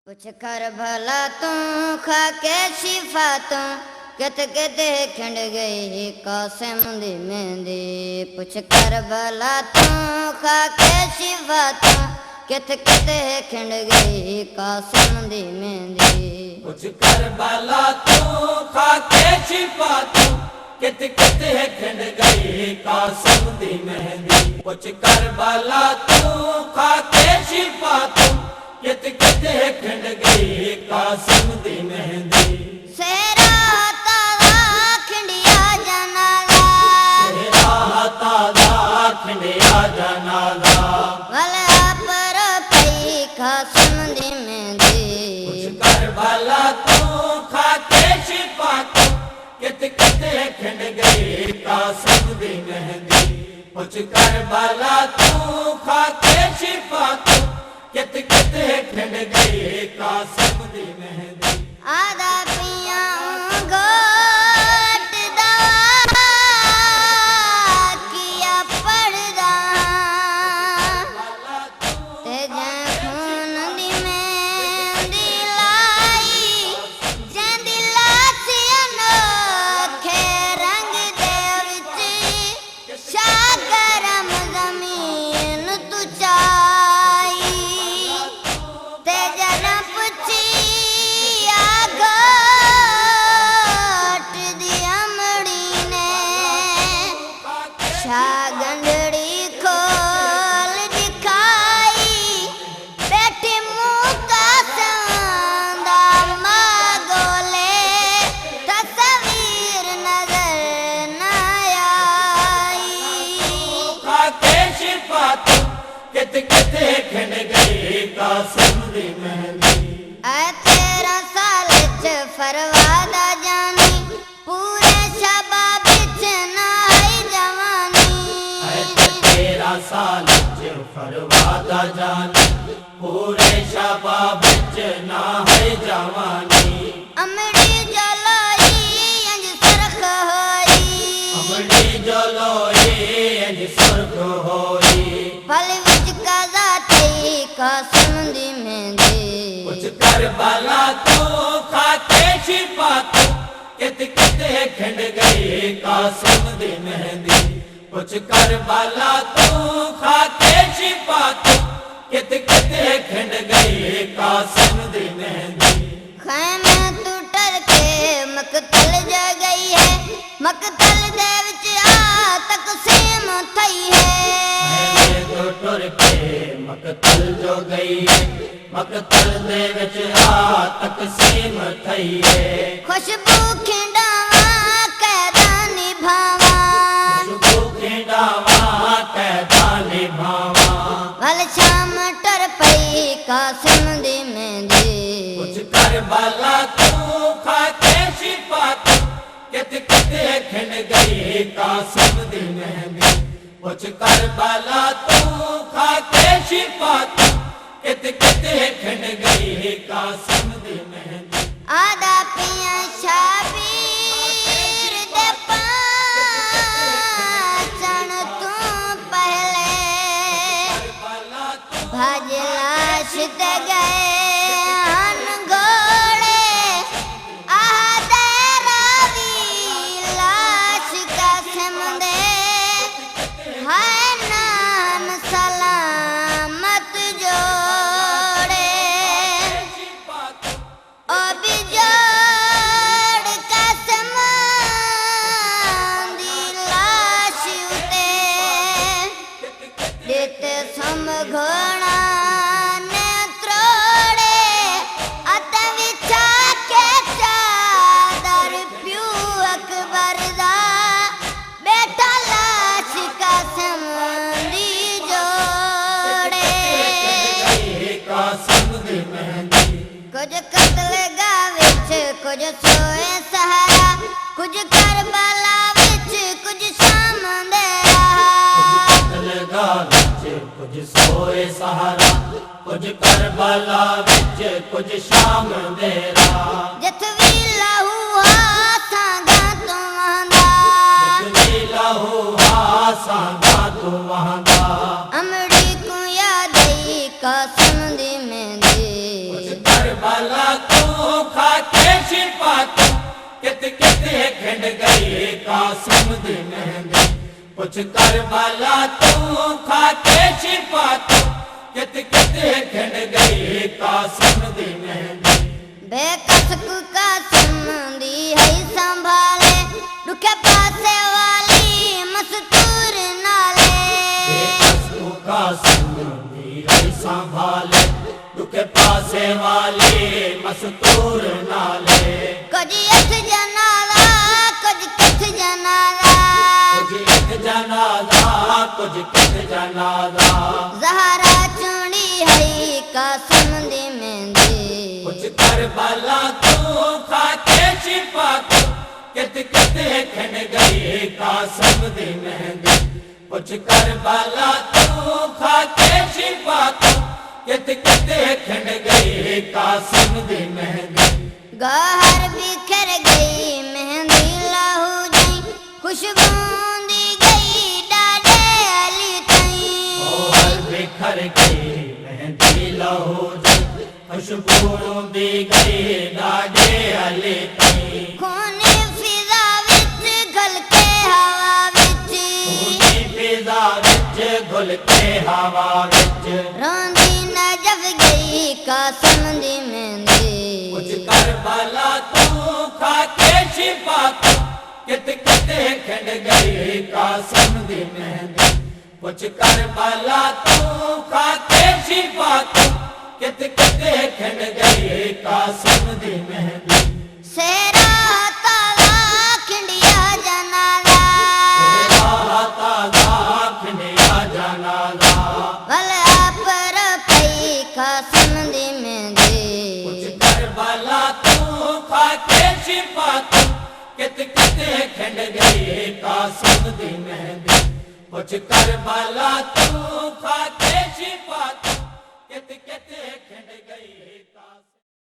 कुछ कर भला तू खा के शिफा तू कित किते खिंड गई कासिम दी मेहंदी। कुछ कर भला तू खा के शिफा तू कित किते खिंड गई कासिम दी मेहंदी। कुछ कर भला तू खा के शिफा तू कित किते खिंड गई कासिम दी मेहंदी। कुछ कर भला तू खा के शिफा तू कित किते खिंड गई कासिम दी मेहंदी। सेरा तारा खिंडिया जनाला, सेरा तारा खिंडिया जनाला, भला पर पई कासिम दी मेहंदी। कुछ कर भला तू खा के शिफा तू कित किते खिंड गई कासिम दी मेहंदी। कुछ कर भला तू खा के शिफा तू कित किते खिंड गई कासिम दी मेहंदी। आधा पिया गोट दवा किया पड़दा ते खून दी मेहंदी लाई जंदी लासी अनोखे रंग दे विच शागरम जमीन तू चाई ते जन पुछी गंढड़ी खोल दिखाई बैठी मुँह का संदा मागोले तस्वीर नजर न आई। खा के शिफा तू कित किते खिंड गई कासिम दी मेहंदी। ऐ 13 साल च फरवादा जानी पूरे शबाब च नाई जवानी। 13 साल च फरवादा जानी पूरे शबाब च ना है जवानी। अमड़ी जलोई अंज सरख होई, अमड़ी जलोई अंज सुर्ख होई। फल विच कज़ा थई कासिम दी मेहंदी। कुछ कर भला तू खा के शिफा तू कित किते खिंड गई कासिम दी मेहंदी। कुछ कर भला तू खा के शिफा तू कित किते खिंड गई कासिम दी मेहंदी। खैमे तू टल के मकतल जा गई है, मकतल दे विच आ तकसीम थई है। तो टुर के मकतल जो गई है, मकतल दे विच आ तकसीम थई है। खुशबू खिंडावा कैदा निभावा, खुशबू खिंडावा कैदा निभावा। भल शाम टर पई कासिम दी मेहंदी। कुछ कर भला तू खा के शिफा तू कित किते खिंड गई कासिम दी मेहंदी। कुछ कर भला तू खा के शिफा तू कित किते खिंड गई कासिम दी मेहंदी। आधा पिया शाबीर दे पाचन तू पहले भज लाश ते गए हन घोड़े। आधे रावी लाश कासिम दे है नाम सलामत जोड़े। ओ बिजोड़ कासिम दी लाश उते देते सम घोड़ा ने त्रोड़े। अत विछा के चादर प्यू अकबर दा बेटा लाश कासिम दी जोड़े। कासिम दी मेहंदी। कुछ कत्ल गाँव विच कुछ सोए सहारा, कुछ करबला विच कुछ शाम दे लगा विच कुछ सोए सहारा, कुछ करबला विच कुछ शाम दे राह। जथ भी लहू हाथां गा तू वहंदा, जितनी लहू हासां तू वहंदा। अमड़ी को याद आई कासिम दी मेहंदी। कर करबला तू खाके शिफा तू कित कित खिंड गई कासिम दी मेहंदी पुछ करबला तू खाके शिफा तू कित कित खिंड गई कासिम दी मेहंदी बेकस को कासिम दी है संभाले दुखे पासे वाली मस्तूर नाले बेकस को कासिम दी है संभाले दुखे पासे वाली मस्तूर नाले कुछ अठ जनाला कुछ किथ जनाला कुछ एक जनादा कुछ कित जनादा ज़हरा चूड़ी है कासिम दी मेहंदी कुछ करबला तू खाके शिफा तू कित कित खिंड गई कासिम दी मेहंदी कुछ करबला तू खाके शिफा तू कित कित खिंड गई कासिम दी मेहंदी गहर बिखर गई मेहंदी लहू जाई खुशबू दी गई डाडे अली तई हर बिखर गई मेहंदी लहू जाई खुशबू दी गई डाडे अली तई खूनी फिजा विच घुल के हवा विच खूनी फिजा विच घुल के हवा विच रोंदी नजफ गई कासिम दी मेहंदी कुछ करबला तू खाके शिफा तू कित कित खिंड गई कासिम दी मेहंदी कुछ करबला तू खाके शिफा तू कित कित खिंड गई कासिम दी मेहंदी सेरा ताला खिंडिया जनाला तेरा ताजा खिंडिया जनादा वल पर पई कासिम दी मेहंदी कुछ करबला तू खाके शिफा तू कित कित खिंड गई कासिम दी मेहंदी कुछ करबला तू खाके शिफा तू कित कित खिंड गई